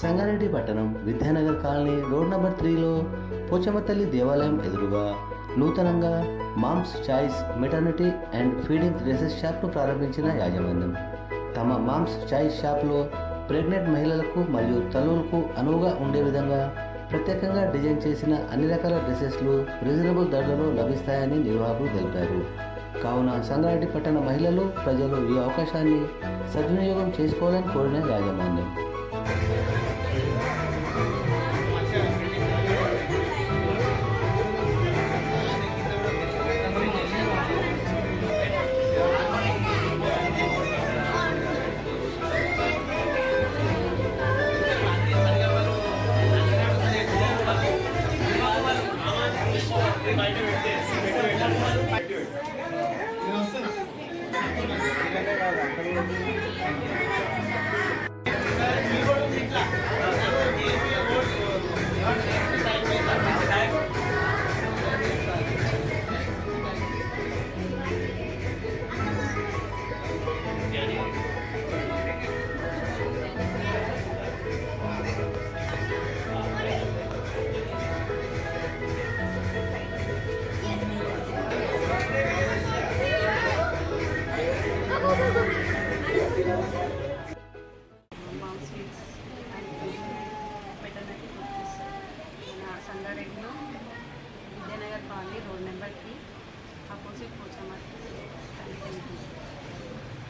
సంగారెడ్డి పట్టణం Vidyanagar colony road number 3లో పోచమ్మ తల్లి దేవాలయం ఎదురుగా నూతనంగా moms choice maternity and feeding dresses షాప్ను ప్రారంభించిన యాజమాన్యం తమ మామ్స్ చాయిస్ షాప్లో ప్రెగ్నెంట్ మహిళలకు మరియు తల్లులకు అనువుగా ఉండే విధంగా ప్రత్యేకంగా డిజైన్ చేసిన అన్ని రకాల డ్రెస్సెస్లు రీజనబుల్ ధరలలో లభిస్తాయని నిర్వాహకులు తెలిపారు. కావున సంగారెడ్డి పట్టణ మహిళలు ప్రజలు ఈ అవకాశాన్ని సద్వినియోగం చేసుకోవాలని కోరిన యాజమాన్యం సంగారెడ్డిలో Vidyanagar colony road number 3 opposite Pochamma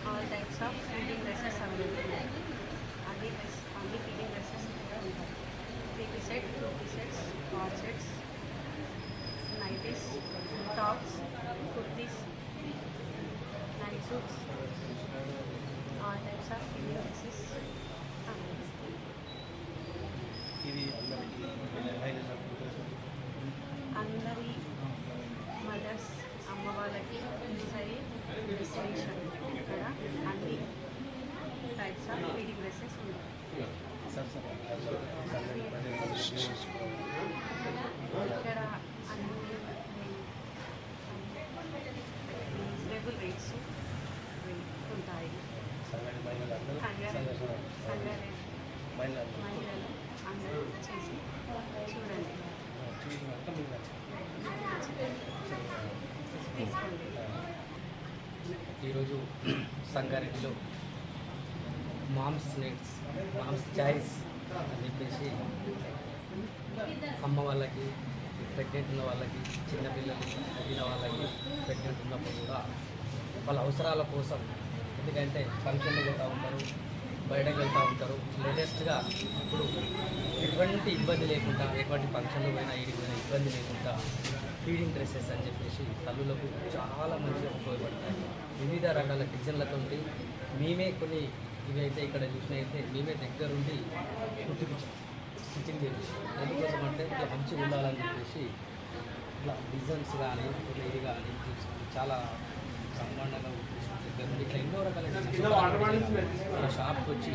all types of feeding dresses available. అన్ని ఫీడింగ్ డ్రెస్సెస్ ఉంటాయి. 3 set 2 sets all sets nighties tops kurtis night suits all types of feeding dresses అందరి మదర్స్ అమ్మ వాళ్ళకి సరే డెస్టినేషన్ ఇక్కడ అన్ని టైప్స్ ఆఫ్ ఫీడింగ్ డ్రెస్సెస్ ఉంటాయి. ఇక్కడ అన్ని రీజనబుల్ రేట్స్ ఉంటాయి. సంగారెడ్డి మహిళలు అందరూ చేసి చూడండి తీసుకోండి. ఈరోజు సంగారెడ్డిలో మామ్స్ నెట్స్ మామ్స్ చాయిస్ అని చెప్పేసి అమ్మ వాళ్ళకి ప్రెగ్నెంట్ ఉన్న వాళ్ళకి చిన్నపిల్లలు తగ్గిన వాళ్ళకి ప్రెగ్నెంట్ ఉన్నప్పుడు కూడా వాళ్ళ అవసరాల కోసం ఎందుకంటే ఫంక్షన్లు పోతూ ఉంటారు, బయటకు వెళ్తూ ఉంటారు. లేటెస్ట్గా ఇప్పుడు ఎటువంటి ఇబ్బంది లేకుండా ఎటువంటి ఫంక్షన్లు పోయినా ఈడికి పోయినా ఇబ్బంది లేకుండా ఫీడింగ్ డ్రెస్సెస్ అని చెప్పేసి తల్లులకు చాలా మంచిగా ఉపయోగపడతాయి. వివిధ రకాల డిజైన్లతో మేమే కొన్ని ఇవి అయితే ఇక్కడ చూసినైతే మేమే దగ్గరుండి స్టిచ్చింగ్ చేసి ఎందుకోసం అంటే ఇట్లా మంచిగా ఉండాలని చెప్పేసి ఇట్లా డిజైన్స్ కానీ ఇట్లా ఇది కానీ చాలా బ్రహ్మాండంగా దగ్గరుండి ఇట్లా ఎన్నో రకాల మన షాప్కి వచ్చి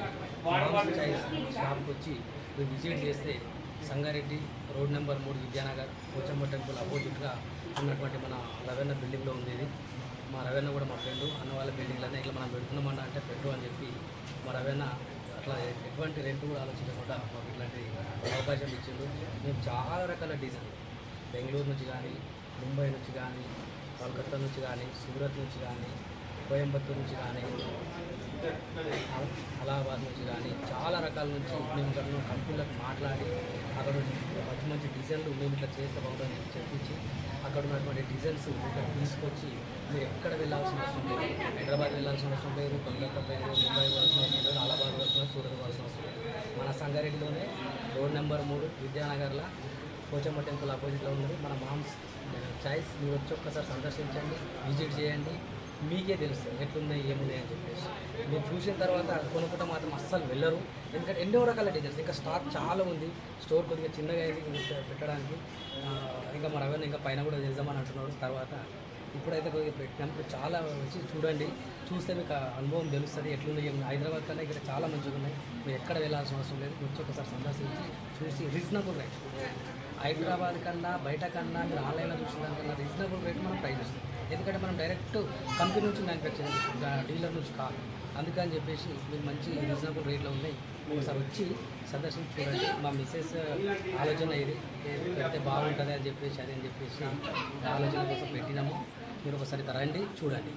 షాప్కి వచ్చి మీరు విజిట్ చేస్తే Sangareddy road number 3 Vidyanagar Pochamma temple అపోజిట్గా ఉన్నటువంటి మన రవెన్న బిల్డింగ్లో ఉంది ఇది. మా రవెన్న కూడా మా ఫ్రెండ్ అన్న వాళ్ళ బిల్డింగ్లోనే ఇట్లా మనం పెడుతున్నామన్నా అంటే పెట్టు అని చెప్పి మా రవెన్న అట్లా ఎటువంటి రెంట్ కూడా ఆలోచించకుండా మాకు ఇట్లాంటి అవకాశం ఇచ్చిండు. మేము చాలా రకాల డిజైన్ బెంగళూరు నుంచి కానీ, ముంబై నుంచి కానీ, కలకత్తా నుంచి కానీ, సూరత్ నుంచి కానీ, కోయంబత్తూరు నుంచి కానీ, అలహాబాద్ నుంచి కానీ చాలా రకాల నుంచి మేము ఇక్కడ కంపెనీలకు మాట్లాడి అక్కడ మంచి మంచి డిజైన్లు మేము ఇట్లా చేస్తే బాగుంటుందని చెప్పించి అక్కడ ఉన్నటువంటి డిజైన్స్ ఇక్కడ తీసుకొచ్చి మీరు ఎక్కడ వెళ్ళాల్సిన అవసరం లేదు. హైదరాబాద్ వెళ్ళాల్సిన అవసరం లేదు, కోల్కతా బెంగళూరు ముంబై వెళ్ళాల్సిన అవసరం లేదు, అలహాబాద్ వెళ్ళాల్సిన సూరత్ వెళ్ళాల్సిన అవసరం లేదు. మన సంగారెడ్డిలోనే రోడ్ నెంబర్ 3 విద్యానగర్లో పోచమ్మ టెంపుల్ ఆపోజిట్లో ఉన్నది మన మామ్స్ చాయిస్. మీరు వచ్చి ఒక్కసారి సందర్శించండి, విజిట్ చేయండి, మీకే తెలుస్తుంది ఎట్లున్నాయి ఏమున్నాయి అని చెప్పేసి. మీరు చూసిన తర్వాత కొనుక్కుంటే మాత్రం అస్సలు వెళ్ళరు. ఎందుకంటే ఎన్నో రకాల డిజైన్స్ ఇంకా స్టాక్ చాలా ఉంది. స్టోర్ కొద్దిగా చిన్నగా అయింది పెట్టడానికి. ఇంకా మన రవెన్న ఇంకా పైన కూడా చేద్దామని అంటున్నాడు. తర్వాత ఇప్పుడైతే కొద్దిగా పెట్టినప్పుడు చాలా వచ్చి చూడండి, చూస్తే మీకు అనుభవం తెలుస్తుంది ఎట్లున్నాయి. హైదరాబాద్ కన్నా ఇక్కడ చాలా మంచిగా ఉన్నాయి. మీరు ఎక్కడ వెళ్ళాల్సిన అవసరం లేదు. వచ్చి ఒకసారి సందర్శించి చూసి రీజనబుల్ రేట్ హైదరాబాద్ కన్నా బయట కన్నా మీరు ఆన్లైన్లో చూసిన దానికన్నా రీజనబుల్ రేట్ మనం ప్రైస్ ఇస్తాం. ఎందుకంటే మనం డైరెక్ట్ కంపెనీ నుంచి మ్యానుఫ్యాక్చరింగ్ చేస్తాం, డీలర్ నుంచి కాదు. అందుకని చెప్పేసి మీరు మంచి రీజనబుల్ రేట్లో ఉన్నాయి, ఒకసారి వచ్చి సందర్శించి చూడండి. మా మిస్సెస్ ఆలోచన ఇది పెడితే బాగుంటుంది అని చెప్పేసి ఆలోచన కోసం పెట్టినాము. మీరు ఒకసారి రండి చూడండి.